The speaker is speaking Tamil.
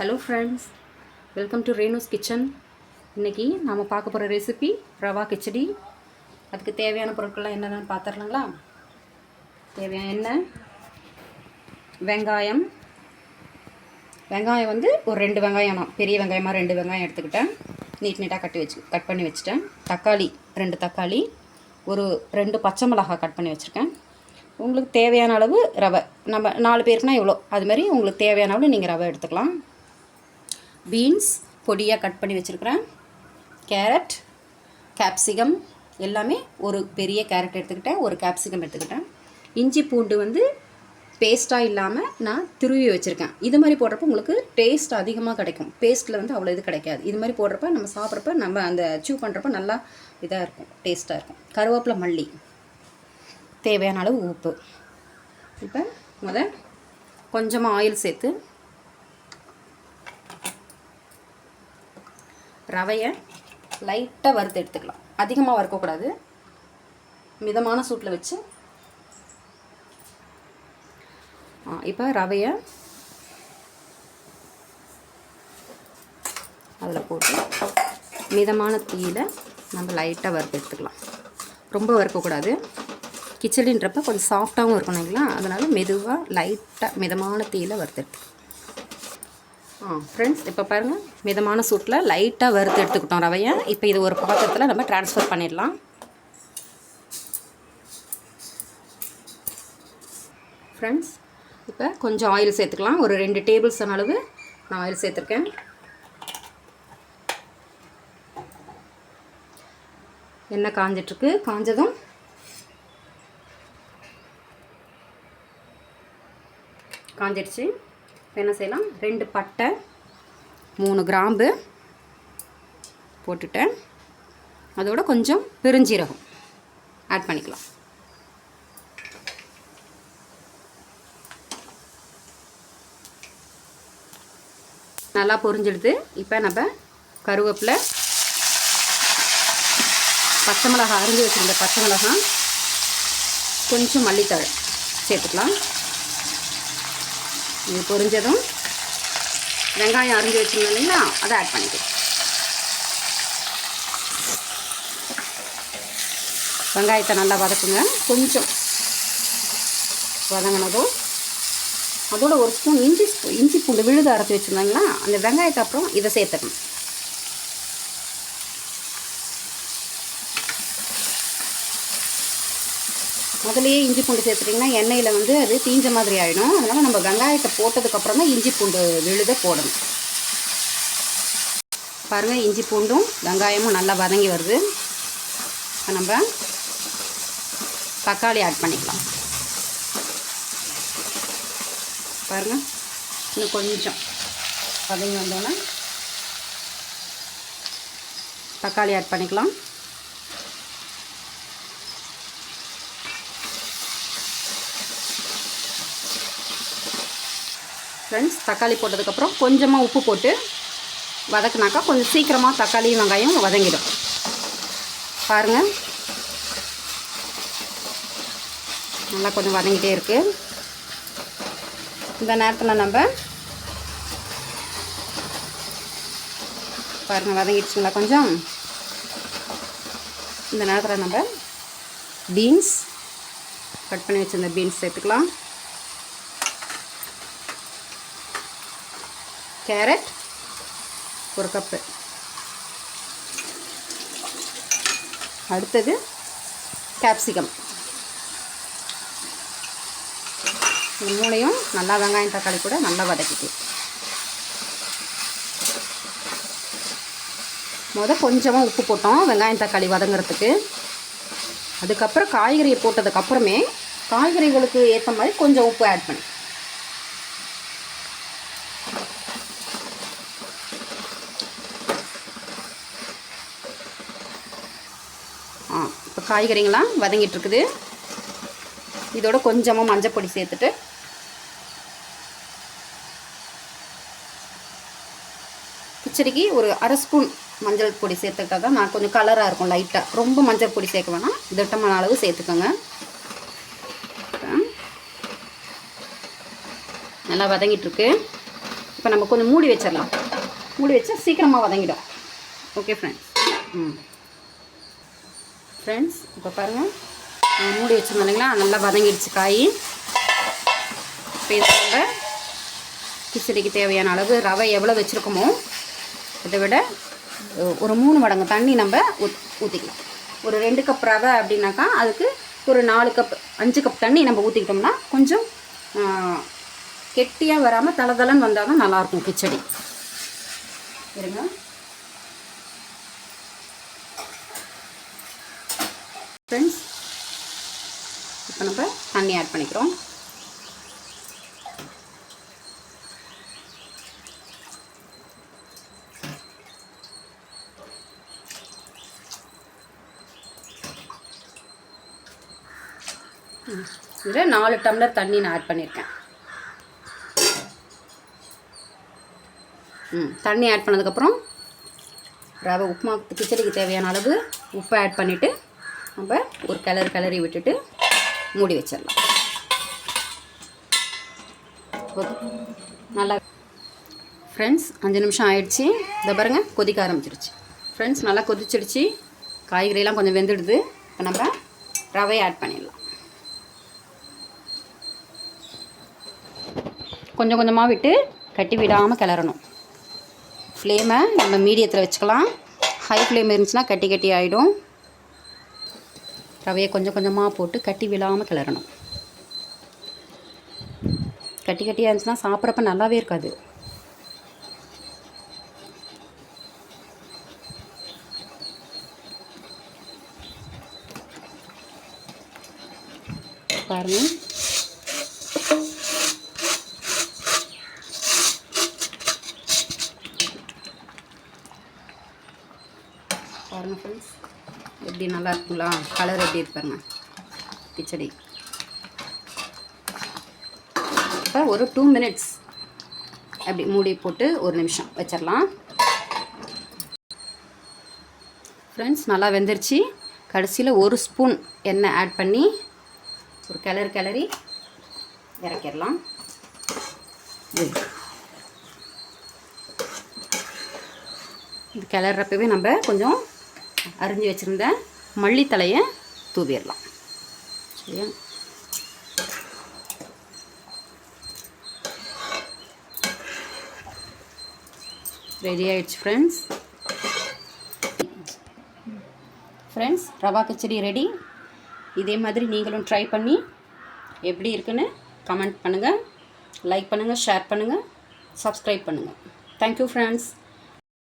Hello friends, welcome to Renu's kitchen. இன்றைக்கி நாம் பார்க்க போகிற ரெசிபி ரவா கிச்சடி. அதுக்கு தேவையான பொருட்கள்லாம் என்னென்னு பார்த்துடலாங்களா? தேவையான எண்ணெய், வெங்காயம் வந்து ஒரு 2 வெங்காயம், நான் பெரிய வெங்காயமாக 2 வெங்காயம் எடுத்துக்கிட்டேன். நீட்டாக கட் பண்ணி வச்சுட்டேன். தக்காளி 2 தக்காளி, ஒரு 2 பச்சை மிளகாய் கட் பண்ணி வச்சுருக்கேன். உங்களுக்கு தேவையான அளவு ரவை, நம்ம 4 பேருக்குனா இவ்வளோ, அதுமாதிரி உங்களுக்கு தேவையான அளவு நீங்கள் ரவை எடுத்துக்கலாம். பீன்ஸ் பொடியாக கட் பண்ணி வச்சுருக்கிறேன். கேரட், கேப்சிகம் எல்லாமே ஒரு பெரிய கேரட் எடுத்துக்கிட்டேன், ஒரு கேப்சிகம் எடுத்துக்கிட்டேன். இஞ்சி பூண்டு வந்து பேஸ்ட்டாக இல்லாமல் நான் துருவி வச்சுருக்கேன். இது மாதிரி போடுறப்ப உங்களுக்கு டேஸ்ட் அதிகமாக கிடைக்கும். பேஸ்ட்டில் வந்து அவ்வளோ இது கிடைக்காது. இது மாதிரி போடுறப்ப நம்ம சாப்பிட்றப்ப நம்ம அந்த சூ பண்ணுறப்ப நல்லா இதாக இருக்கும், டேஸ்ட்டாக இருக்கும். கருவேப்பிலை, மல்லி, தேவையான அளவு உப்பு. இப்போ கொஞ்சமாக ஆயில் சேர்த்து ரவையை லைட்டாக வறுத்து எடுத்துக்கலாம். அதிகமாக வறுக்கக்கூடாது, மிதமான சூட்டில் வச்சு. இப்போ ரவையை அதில் போட்டு மிதமான தீயில் நம்ம லைட்டாக வறுத்து எடுத்துக்கலாம். ரொம்ப வறுக்கக்கூடாது. கிச்சடின்றப்ப கொஞ்சம் சாஃப்டாகவும் இருக்கணும் இல்லைங்களா, அதனால் மெதுவாக லைட்டாக மிதமான தீயில் வறுத்து எடுத்துக்கலாம். ஃப்ரெண்ட்ஸ், இப்போ பாருங்கள், மிதமான சூட்டில் லைட்டாக வறுத்து எடுத்துக்கிட்டோம் ரவையை. இப்போ இது ஒரு பாத்திரத்தில் நம்ம ட்ரான்ஸ்ஃபர் பண்ணிடலாம். ஃப்ரெண்ட்ஸ், இப்போ கொஞ்சம் ஆயில் சேர்த்துக்கலாம். ஒரு 2 டேபிள் ஸ்பூன் அளவு நான் ஆயில் சேர்த்துருக்கேன். எண்ணெய் காஞ்சிட்ருக்கு. காஞ்சதும் காஞ்சிடுச்சு. இப்போ என்ன செய்யலாம், 2 பட்டை, 3 கிராம்பு போட்டுட்டேன். அதோட கொஞ்சம் பெருஞ்சீரகம் ஆட் பண்ணிக்கலாம். நல்லா பொரிஞ்சிடுது. இப்போ நம்ம கருவேப்பிலை, பச்சை மிளகாய், அரிஞ்சு வச்சுருந்த பச்சை மிளகாய், கொஞ்சம் மல்லித்தழை சேர்த்துக்கலாம். இது பொரிஞ்சதும் வெங்காயம் அரிஞ்சு வச்சுருந்தோம் இல்லைங்களா, அதை ஆட் பண்ணிக்கலாம். வெங்காயத்தை நல்லா வதக்குங்க. கொஞ்சம் வதங்கினதும் அதோட ஒரு ஸ்பூன் இஞ்சி பூண்டு விழுது அரைச்சி வச்சுருந்தாங்களா, அந்த வெங்காயத்தை அப்புறம் இதை சேர்த்துக்கணும். முதலையே இஞ்சி பூண்டு சேர்த்துட்டிங்கன்னா எண்ணெயில் வந்து அது தீஞ்ச மாதிரி ஆகிடும். அதனால் நம்ம வெங்காயத்தை போட்டதுக்கப்புறம் தான் இஞ்சி பூண்டு விழுத போடணும். பாருங்கள், இஞ்சி பூண்டும் வெங்காயமும் நல்லா வதங்கி வருது. இப்போ நம்ம தக்காளி ஆட் பண்ணிக்கலாம். பாருங்கள், இன்னும் கொஞ்சம் வதங்கி வந்தோன்னே தக்காளி ஆட் பண்ணிக்கலாம். ஃப்ரெண்ட்ஸ், தக்காளி போட்டதுக்கப்புறம் கொஞ்சமாக உப்பு போட்டு வதக்குனாக்கா கொஞ்சம் சீக்கிரமாக தக்காளியும் வெங்காயம் வதங்கிடும். பாருங்கள், நல்லா கொஞ்சம் வதங்கிட்டே இருக்குது. இந்த நேரத்தில் நம்ம பாருங்கள் வதங்கிடுச்சுங்களா கொஞ்சம். இந்த நேரத்தில் நம்ம பீன்ஸ் கட் பண்ணி வச்சுருந்த பீன்ஸ் சேர்த்துக்கலாம். கேரட் ஒரு கப்பு. அடுத்தது கேப்சிகம். இது மூணையும் நல்லா வெங்காயம் தக்காளி கூட நல்லா வதக்கிட்டு கொஞ்சமாக உப்பு போட்டோம் வெங்காயம் தக்காளி வதங்கிறதுக்கு. அதுக்கப்புறம் காய்கறியை போட்டதுக்கப்புறமே காய்கறிகளுக்கு ஏற்ற மாதிரி கொஞ்சம் உப்பு ஆட் பண்ணி இப்போ காய்கறிங்களாம் வதங்கிட்டுருக்குது. இதோட கொஞ்சமாக மஞ்சள் பொடி சேர்த்துட்டு கிச்சடிக்கு ஒரு 1/2 ஸ்பூன் மஞ்சள் பொடி சேர்த்துக்கிட்டா தான் நான் கொஞ்சம் கலராக இருக்கும். லைட்டாக ரொம்ப மஞ்சள் பொடி சேர்க்க வேணாம், திட்டமான அளவு சேர்த்துக்கோங்க. நல்லா வதங்கிட்டுருக்கு. இப்போ நம்ம கொஞ்சம் மூடி வச்சிடலாம். மூடி வச்சா சீக்கிரமாக வதங்கிடும். Okay friends. ஃப்ரெண்ட்ஸ் இப்போ பாருங்கள், மூடி வச்சுருந்தோம் இல்லைங்களா, நல்லா வதங்கிடுச்சு காய். இப்போ இது நம்ம கிச்சடிக்கு தேவையான அளவு ரவை எவ்வளோ வச்சுருக்கோமோ அதை விட ஒரு 3 மடங்கு தண்ணி நம்ம ஊற்றிக்கலாம். ஒரு 2 கப் ரவை அப்படின்னாக்கா அதுக்கு ஒரு 4 கப் 5 கப் தண்ணி நம்ம ஊற்றிக்கிட்டோம்னா கொஞ்சம் கெட்டியாக வராமல் தளதளன்னு வந்தால் தான் நல்லாயிருக்கும் கிச்சடி. இருங்க ஃப்ரெண்ட்ஸ், இப்போ நம்ம தண்ணி ஆட் பண்ணிக்கிறோம். இதில் 4 டம்ளர் தண்ணி நான் ஆட் பண்ணியிருக்கேன். தண்ணி ஆட் பண்ணதுக்கப்புறம் ரவை உப்புமா கிச்சடிக்கு தேவையான அளவு உப்பை ஆட் பண்ணிவிட்டு நம்ம ஒரு கிளறி விட்டுட்டு மூடி வச்சிடலாம். நல்லா ஃப்ரெண்ட்ஸ் 5 நிமிஷம் ஆயிடுச்சு. இதை பாருங்கள், கொதிக்க ஆரம்பிச்சிருச்சு. ஃப்ரெண்ட்ஸ் நல்லா கொதிச்சிடுச்சு, காய்கறியெல்லாம் கொஞ்சம் வெந்துடுது. இப்போ நம்ம ரவையை ஆட் பண்ணிடலாம். கொஞ்சம் கொஞ்சமாக விட்டு கட்டி விடாமல் கிளறணும். ஃப்ளேமை நம்ம மீடியத்தில் வச்சுக்கலாம். ஹை ஃப்ளேம் இருந்துச்சுன்னா கட்டி ஆகிடும். ரவையை கொஞ்சம் கொஞ்சமாக போட்டு கட்டி விடாமல் கிளறணும். கட்டியாக இருந்துச்சுன்னா சாப்பிட்றப்ப நல்லாவே இருக்காது. பாருங்கள், ஃப்ரெண்ட்ஸ் எப்படி நல்லா இருக்குங்களா? கலர் எப்படி இருக்கு பாருங்கள் கிச்சடி. இப்போ ஒரு 2 மினிட்ஸ் அப்படி மூடி போட்டு 1 நிமிஷம் வச்சிடலாம். ஃப்ரெண்ட்ஸ் நல்லா வெந்துருச்சு. கடைசியில் 1 ஸ்பூன் எண்ணெய் ஆட் பண்ணி ஒரு கிளறி இறக்கிடலாம். இது கிளறப்பவே நம்ம கொஞ்சம் அரிஞ்சு வச்சுருந்த மல்லித்தலையை தூவிடலாம். சரியா? ரெடி ஆயிடுச்சு ஃப்ரெண்ட்ஸ். ரவா கிச்சடி ரெடி. இதே மாதிரி நீங்களும் ட்ரை பண்ணி எப்படி இருக்குன்னு கமெண்ட் பண்ணுங்கள், லைக் பண்ணுங்கள், ஷேர் பண்ணுங்கள், சப்ஸ்கிரைப் பண்ணுங்கள். Thank you friends.